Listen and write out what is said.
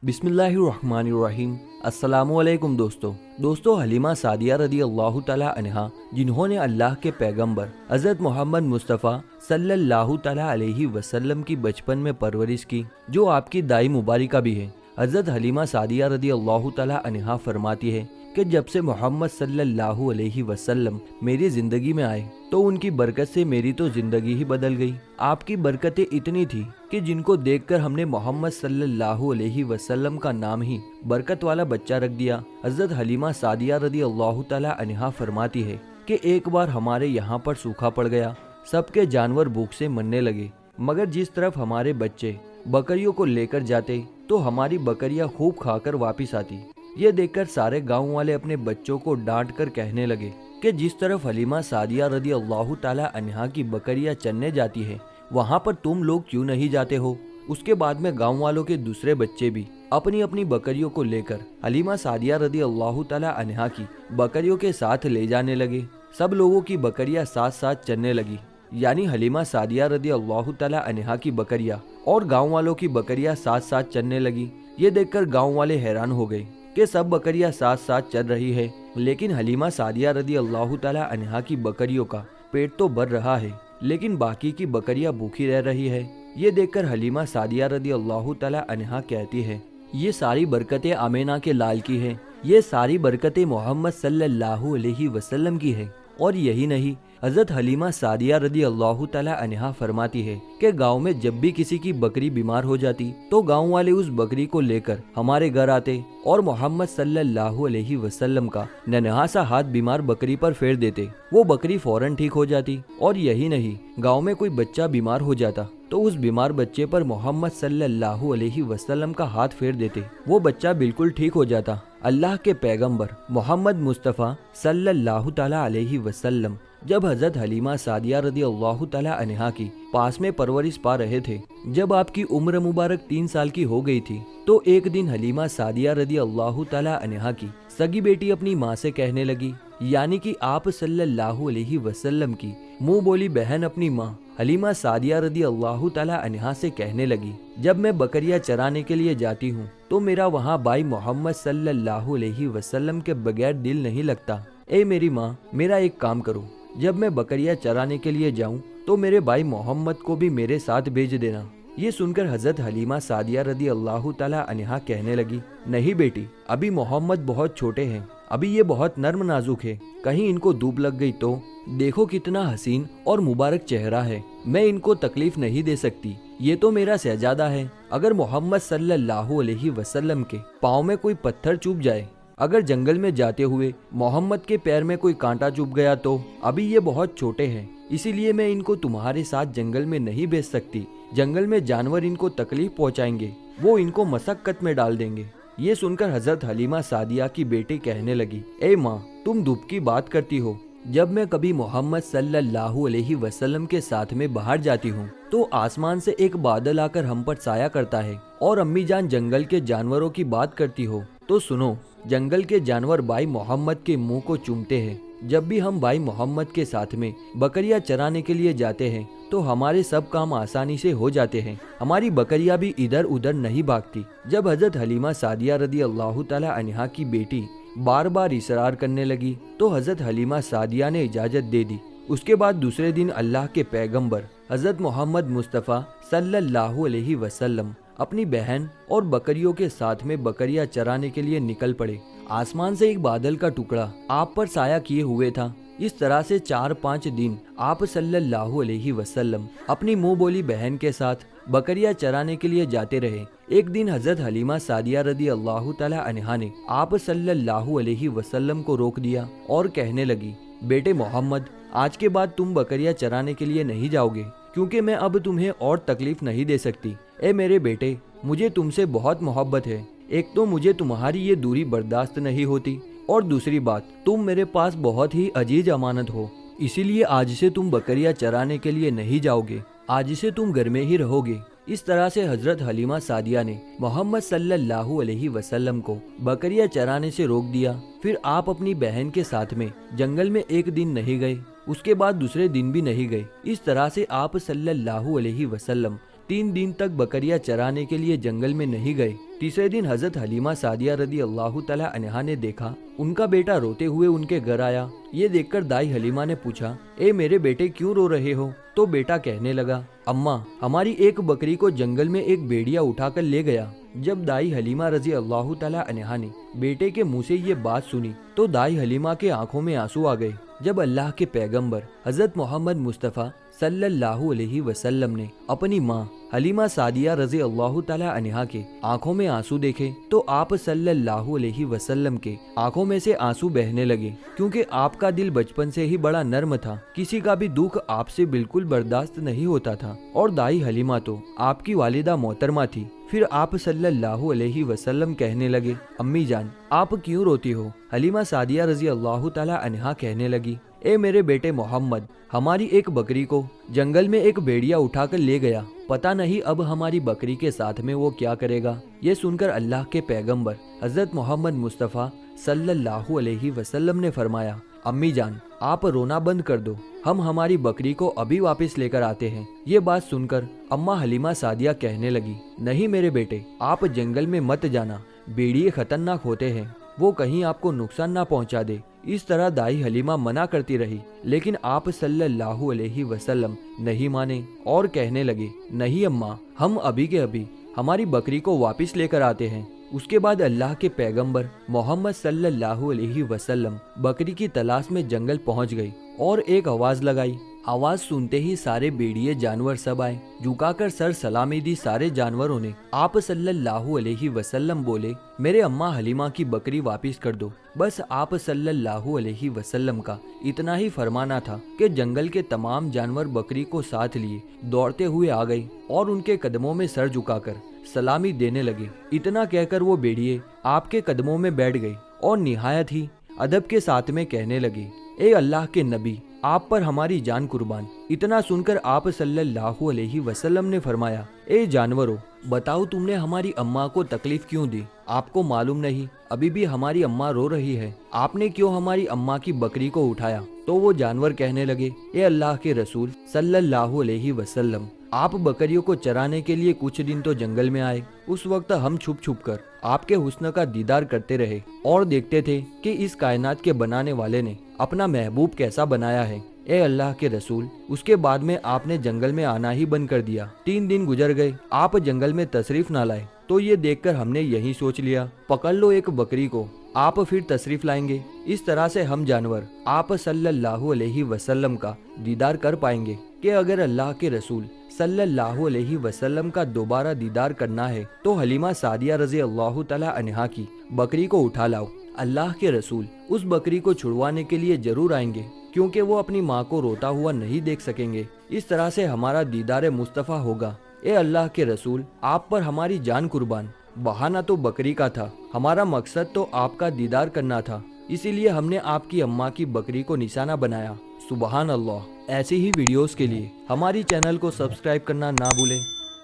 बिस्मिल्लाहिर्रहमानिर्रहीम। अस्सलामुअलैकुम दोस्तों हलीमा सादिया रदी अल्लाह ताला अन्हा, जिन्होंने अल्लाह के पैगंबर हज़रत मोहम्मद मुस्तफ़ा सल्लल्लाहु ताला अलैहि वसल्लम की बचपन में परवरिश की, जो आपकी दाई मुबारिका भी है। हज़रत हलीमा सादिया रदी अल्लाह ताला अन्हा फरमाती है कि जब से मोहम्मद सल्लल्लाहु अलैहि वसल्लम मेरी ज़िंदगी में आए तो उनकी बरकत से मेरी तो ज़िंदगी ही बदल गई। आपकी बरकतें इतनी थी कि जिनको देखकर हमने मोहम्मद सल्लल्लाहु अलैहि वसल्लम का नाम ही बरकत वाला बच्चा रख दिया। हज़रत हलीमा सादिया रदी अल्लाह ताला अन्हा फरमाती है कि एक बार हमारे यहाँ पर सूखा पड़ गया, सबके जानवर भूख से मरने लगे, मगर जिस तरफ हमारे बच्चे बकरियों को लेकर जाते तो हमारी बकरियां खूब खाकर वापस आती। ये देखकर सारे गांव वाले अपने बच्चों को डांट कर कहने लगे कि जिस तरफ हलीमा सादिया रदी अल्लाह ताला अन्हा की बकरियां चरने जाती है, वहां पर तुम लोग क्यों नहीं जाते हो। उसके बाद में गांव वालों के दूसरे बच्चे भी अपनी अपनी बकरियों को लेकर हलीमा सादिया रदी अल्लाह ताला अन्हा की बकरियों के साथ ले जाने लगे। सब लोगों की बकरियां साथ साथ चरने लगी, यानी हलीमा सादिया रदी अल्लाह ताला अन्हा की बकरियां और गांव वालों की बकरियां साथ साथ चरने लगी। ये देखकर गांव वाले हैरान हो गए कि सब बकरियां साथ साथ चल रही है, लेकिन हलीमा सादिया रदी अल्लाह ताला अन्हा की बकरियों का पेट तो भर रहा है, लेकिन बाकी की बकरियां भूखी रह रही है। ये देखकर हलीमा सादिया रदी अल्लाह ताला अन्हा कहती है, ये सारी बरकतें आमेना के लाल की है, ये सारी बरकतें मोहम्मद सल्लल्लाहु अलैहि वसल्लम की है। और यही नहीं, हज़रत हलीमा सादिया रदी अल्लाह ताला अन्हा फरमाती है कि गांव में जब भी किसी की बकरी बीमार हो जाती तो गांव वाले उस बकरी को लेकर हमारे घर आते और मोहम्मद सल्लल्लाहु अलैहि वसल्लम का नन्हा सा हाथ बीमार बकरी पर फेर देते, वो बकरी फौरन ठीक हो जाती। और यही नहीं, गांव में कोई बच्चा बीमार हो जाता तो उस बीमार बच्चे पर मोहम्मद सल्लल्लाहु अलैहि वसल्लम का हाथ फेर देते, वो बच्चा बिल्कुल ठीक हो जाता। अल्लाह के पैगंबर मोहम्मद मुस्तफ़ा सल्लल्लाहु ताला अलैहि वसल्लम जब हज़रत हलीमा सादिया रदी अल्लाह ताला अन्हा की पास में परवरिश पा रहे थे, जब आपकी उम्र मुबारक 3 साल की हो गई थी, तो एक दिन हलीमा सादिया रदी अल्लाह ताला अन्हा की सगी बेटी अपनी माँ से कहने लगी, यानी कि आप सल्लल्लाहु अलैहि वसल्लम की मुंह बोली बहन अपनी माँ हलीमा सादिया रदी अल्लाह ताला अन्हा से कहने लगी, जब मैं बकरियां चराने के लिए जाती हूँ तो मेरा वहाँ भाई मोहम्मद सल्लल्लाहु अलैहि वसल्लम के बगैर दिल नहीं लगता। ए मेरी माँ, मेरा एक काम करो, जब मैं बकरियां चराने के लिए जाऊं तो मेरे भाई मोहम्मद को भी मेरे साथ भेज देना। ये सुनकर हज़रत हलीमा सादिया रदी अल्लाह ताला अन्हा कहने लगी, नहीं बेटी, अभी मोहम्मद बहुत छोटे हैं, अभी ये बहुत नर्म नाजुक है, कहीं इनको धूप लग गई तो। देखो कितना हसीन और मुबारक चेहरा है, मैं इनको तकलीफ नहीं दे सकती, ये तो मेरा शहजादा है। अगर मोहम्मद सल्लल्लाहु अलैहि वसल्लम के पाँव में कोई पत्थर चुभ जाए, अगर जंगल में जाते हुए मोहम्मद के पैर में कोई कांटा चुभ गया तो। अभी ये बहुत छोटे हैं, इसीलिए मैं इनको तुम्हारे साथ जंगल में नहीं भेज सकती, जंगल में जानवर इनको तकलीफ पहुंचाएंगे, वो इनको मशक्कत में डाल देंगे। ये सुनकर हज़रत हलीमा सादिया की बेटी कहने लगी, ए माँ, तुम धूप की बात करती हो, जब मैं कभी मोहम्मद सल्लल्लाहु अलैहि वसल्लम के साथ में बाहर जाती हूँ तो आसमान से एक बादल आकर हम पर साया करता है। और अम्मी जान जंगल के जानवरों की बात करती हो तो सुनो, जंगल के जानवर भाई मोहम्मद के मुंह को चूमते हैं। जब भी हम भाई मोहम्मद के साथ में बकरियां चराने के लिए जाते हैं तो हमारे सब काम आसानी से हो जाते हैं, हमारी बकरियां भी इधर उधर नहीं भागती। जब हज़रत हलीमा सादिया रदी अल्लाह ताला अन्हा की बेटी बार बार इसरार करने लगी तो हज़रत हलीमा सादिया ने इजाज़त दे दी। उसके बाद दूसरे दिन अल्लाह के पैगंबर हज़रत मोहम्मद मुस्तफ़ा सल्लल्लाहु अलैहि वसल्लम अपनी बहन और बकरियों के साथ में बकरियां चराने के लिए निकल पड़े। आसमान से एक बादल का टुकड़ा आप पर साया किए हुए था। इस तरह से 4-5 दिन आप सल्लल्लाहु अलैहि वसल्लम अपनी मुंह बोली बहन के साथ बकरियां चराने के लिए जाते रहे। एक दिन हज़रत हलीमा सादिया रदी अल्लाह ताला अन्हा ने आप सल्लल्लाहु अलैहि वसल्लम को रोक दिया और कहने लगी, बेटे मोहम्मद, आज के बाद तुम बकरियां चराने के लिए नहीं जाओगे, क्योंकि मैं अब तुम्हें और तकलीफ नहीं दे सकती। ए मेरे बेटे, मुझे तुमसे बहुत मोहब्बत है, एक तो मुझे तुम्हारी ये दूरी बर्दाश्त नहीं होती, और दूसरी बात, तुम मेरे पास बहुत ही अजीज अमानत हो, इसीलिए आज से तुम बकरियां चराने के लिए नहीं जाओगे, आज से तुम घर में ही रहोगे। इस तरह से हज़रत हलीमा सादिया ने मोहम्मद सल्लल्लाहु अलैहि वसल्लम को बकरियां चराने से रोक दिया। फिर आप अपनी बहन के साथ में जंगल में एक दिन नहीं गए, उसके बाद दूसरे दिन भी नहीं गए। इस तरह से आप सल्लल्लाहु अलैहि वसल्लम 3 दिन तक बकरियां चराने के लिए जंगल में नहीं गए। तीसरे दिन हजरत हलीमा सादिया रदी अल्लाह तआला अन्हा ने देखा उनका बेटा रोते हुए उनके घर आया। ये देखकर दाई हलीमा ने पूछा, ए मेरे बेटे क्यों रो रहे हो? तो बेटा कहने लगा, अम्मा हमारी एक बकरी को जंगल में एक भेड़िया उठाकर ले गया। जब दाई हलीमा रजी अल्लाह तआला अन्हा ने बेटे के मुंह से ये बात सुनी तो दाई हलीमा के आंखों में आंसू आ गए। जब अल्लाह के पैगंबर हजरत मोहम्मद मुस्तफ़ा सल्लल्लाहु अलैहि वसल्लम ने अपनी माँ हलीमा सादिया रजी अल्लाह तआला अन्हा के आंखों में आंसू देखे तो आप सल्लल्लाहु अलैहि वसल्लम के आंखों में से आंसू बहने लगे, क्योंकि आपका दिल बचपन से ही बड़ा नर्म था। किसी का भी दुख आपसे बिल्कुल बर्दाश्त नहीं होता था। और दाई हलीमा तो आपकी वालिदा मोहतरमा थी। फिर आप सल्लल्लाहु अलैहि वसल्लम कहने लगे, अम्मी जान आप क्यों रोती हो? हलीमा सादिया रजी अल्लाह तआला अन्हा कहने लगी, ए मेरे बेटे मोहम्मद, हमारी एक बकरी को जंगल में एक भेड़िया उठाकर ले गया। पता नहीं अब हमारी बकरी के साथ में वो क्या करेगा। ये सुनकर अल्लाह के पैगंबर हजरत मोहम्मद मुस्तफ़ा सल्लल्लाहु अलैहि वसल्लम ने फरमाया, अम्मी जान आप रोना बंद कर दो, हम हमारी बकरी को अभी वापस लेकर आते हैं। ये बात सुनकर अम्मा हलीमा सादिया कहने लगी, नहीं मेरे बेटे, आप जंगल में मत जाना, भेड़िए खतरनाक होते हैं, वो कहीं आपको नुकसान ना पहुंचा दे। इस तरह दाई हलीमा मना करती रही, लेकिन आप सल्लल्लाहु अलैहि वसल्लम नहीं माने और कहने लगे, नहीं अम्मा, हम अभी के अभी हमारी बकरी को वापस लेकर आते हैं। उसके बाद अल्लाह के पैगंबर मोहम्मद सल्लल्लाहु अलैहि वसल्लम बकरी की तलाश में जंगल पहुंच गई और एक आवाज लगाई। आवाज सुनते ही सारे भेड़िए जानवर सब आए। झुकाकर सर सलामी दी सारे जानवरों ने। आप सल्लल्लाहु अलैहि वसल्लम बोले, मेरे अम्मा हलीमा की बकरी वापस कर दो। बस आप सल्लल्लाहु अलैहि वसल्लम का इतना ही फरमाना था कि जंगल के तमाम जानवर बकरी को साथ लिए दौड़ते हुए आ गए और उनके कदमों में सर झुकाकर सलामी देने लगे। इतना कहकर वो भेड़िए आपके कदमों में बैठ गए और निहायत ही अदब के साथ में कहने लगे, ए अल्लाह के नबी, आप पर हमारी जान कुर्बान। इतना सुनकर आप सल्लल्लाहु अलैहि वसल्लम ने फरमाया, ए जानवरों, बताओ तुमने हमारी अम्मा को तकलीफ क्यों दी? आपको मालूम नहीं अभी भी हमारी अम्मा रो रही है, आपने क्यों हमारी अम्मा की बकरी को उठाया? तो वो जानवर कहने लगे, ए अल्लाह के रसूल सल्लल्लाहु अलैहि वसल्लम, आप बकरियों को चराने के लिए कुछ दिन तो जंगल में आए। उस वक्त हम छुप छुप कर आपके हुस्न का दीदार करते रहे और देखते थे कि इस कायनात के बनाने वाले ने अपना महबूब कैसा बनाया है। ए अल्लाह के रसूल, उसके बाद में आपने जंगल में आना ही बंद कर दिया। 3 दिन गुजर गए, आप जंगल में तशरीफ ना लाए, तो ये देखकर हमने यही सोच लिया, पकड़ लो एक बकरी को, आप फिर तशरीफ लाएंगे। इस तरह से हम जानवर आप सल्लल्लाहु अलैहि वसल्लम का दीदार कर पाएंगे कि अगर अल्लाह के रसूल सल्लल्लाहु अलैहि वसल्लम का दोबारा दीदार करना है तो हलीमा सादिया रजी अल्लाह तआला अन्हा की बकरी को उठा लाओ। अल्लाह के रसूल उस बकरी को छुड़वाने के लिए जरूर आएंगे, क्योंकि वो अपनी माँ को रोता हुआ नहीं देख सकेंगे। इस तरह से हमारा दीदार मुस्तफ़ा होगा। ए अल्लाह के रसूल, आप पर हमारी जान कुर्बान। बहाना तो बकरी का था, हमारा मकसद तो आपका दीदार करना था, इसीलिए हमने आपकी अम्मा की बकरी को निशाना बनाया। सुबहान अल्लाह। ऐसी ही वीडियोस के लिए हमारी चैनल को सब्सक्राइब करना ना भूलें।